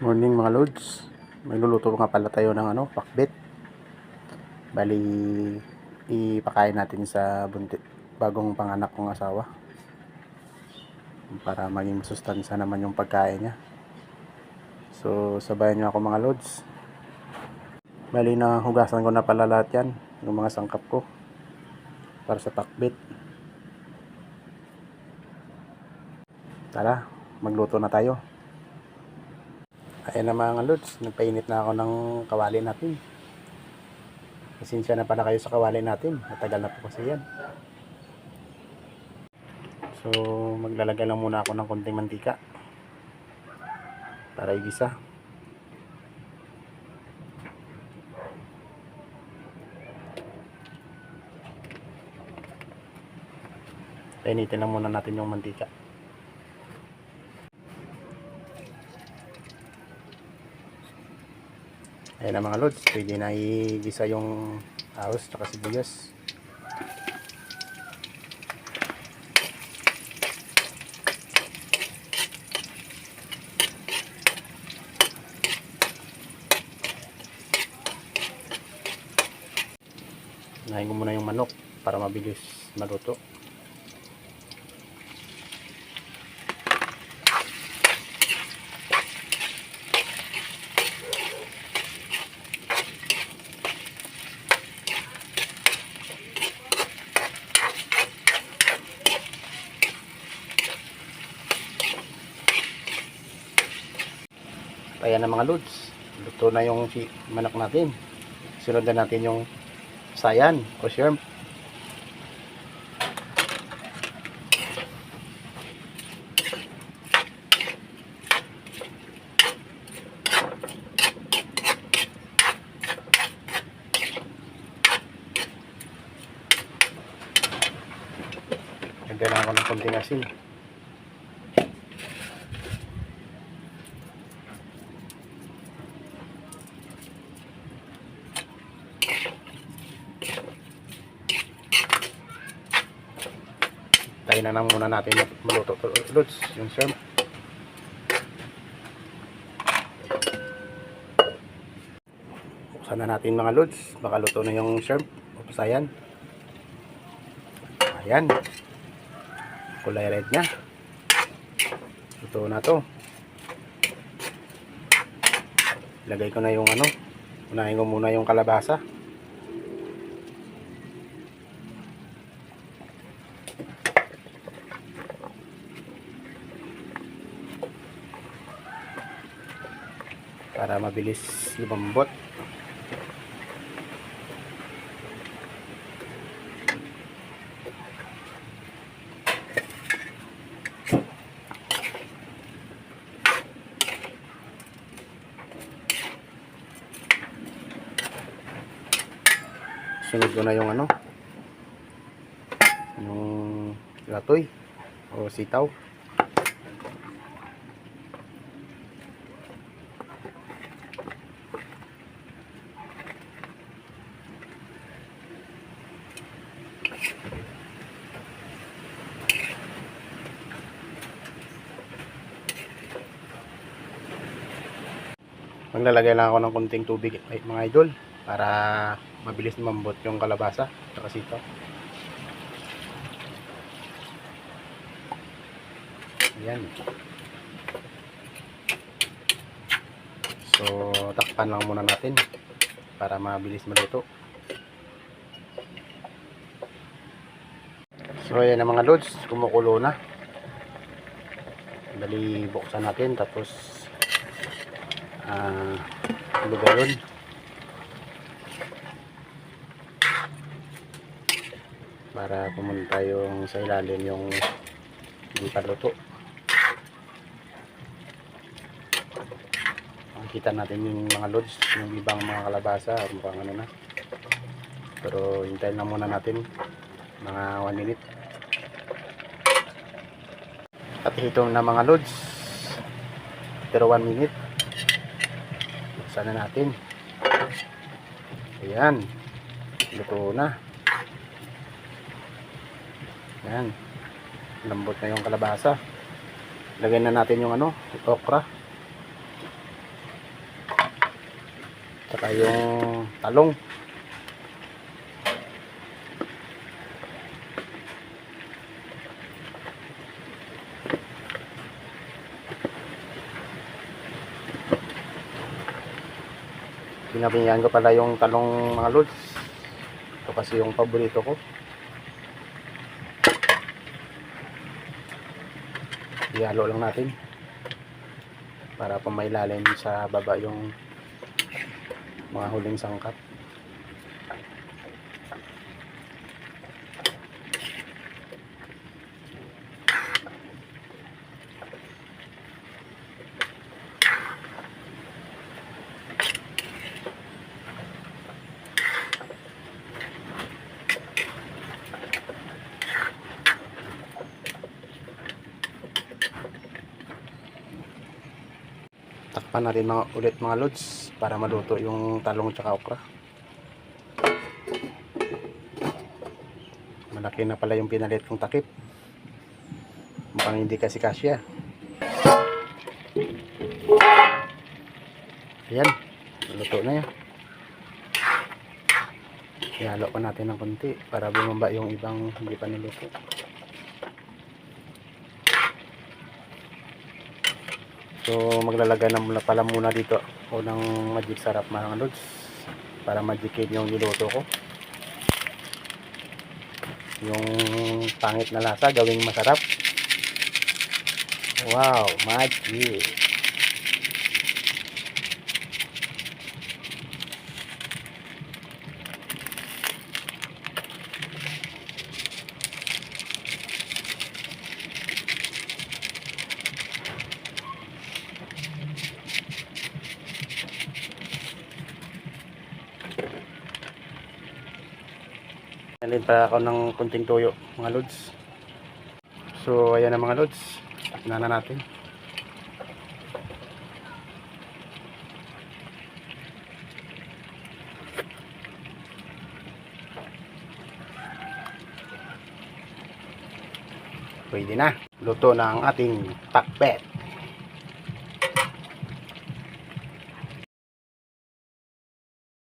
Morning mga lods. May luluto nga pala tayo ng pakbet. Bali, ipakain natin sa bagong panganak kong asawa. Para maging masustansya naman yung pagkain niya. So, sabayan niyo ako mga lods. Bali, hugasan ko na pala lahat yan. Yung mga sangkap ko. Para sa pakbet. Tara, magluto na tayo. Ayan na mga lods, nagpainit na ako ng kawali natin. Pasensya na pala kayo sa kawali natin, matagal na po kasi yan. So maglalagay lang muna ako ng konting mantika para igisa. Painitin lang muna natin yung mantika. Ayan na mga lods, pwede na igisa yung ahos at sibuyas. Unahin ko muna yung manok para mabilis maluto. Ayan na mga lods, luto na yung manok natin. Sunod na natin yung sayan o shrimp. Lagyan ako ng konting asin. Tayo na lang muna natin maluto lods yung shrimp. Buksan na natin mga lods, baka luto na yung shrimp o pasayan. Ayan, kulay red nya, luto na to. Lagay ko na yung unahin ko muna yung kalabasa. Para mabilis lumambot. Sunod ko na yung yung latoy o sitaw. Maglalagay lang ako ng konting tubig mga idol para mabilis lumambot yung kalabasa at sitaw. Ayan. So takpan lang muna natin para mabilis maluto. So ayan na mga lods, kumukulo na. Dali buksan natin tapos lugaron. Para pumunta yung sa ilalim yung hindi pa luto. Makikita natin yung mga lods, yung ibang mga kalabasa at mukhang na. Pero hintayin lang muna natin mga 1 minute. At ito na mga lods, pero 1 minute. Buksan na natin. Ayan, luto na. Ayan, lambot na yung kalabasa. Lagyan na natin yung okra. Saka yung talong. Binabanyan ko pala yung talong mga lods. Ito kasi yung paborito ko. Ihalo lang natin para pamailalim sa baba yung mga huling sangkap. Takpan natin ulit mga lods para maluto yung talong tsaka okra. Malaki na pala yung pinalit kong takip. Mukhang hindi kasi kasya. Ayan, luto na yan. Ihalo pa natin ng konti para bumaba yung ibang hindi pa niluto. So maglalagay na pala muna dito ako ng magic sarap mga lods para magikin yung niluto ko. Yung pangit na lasa gawing masarap. Wow, magic! Nalin pa ako ng kunting toyo mga lods. So ayan na mga lods, na natin. Pwede na, luto na ang ating pakbet.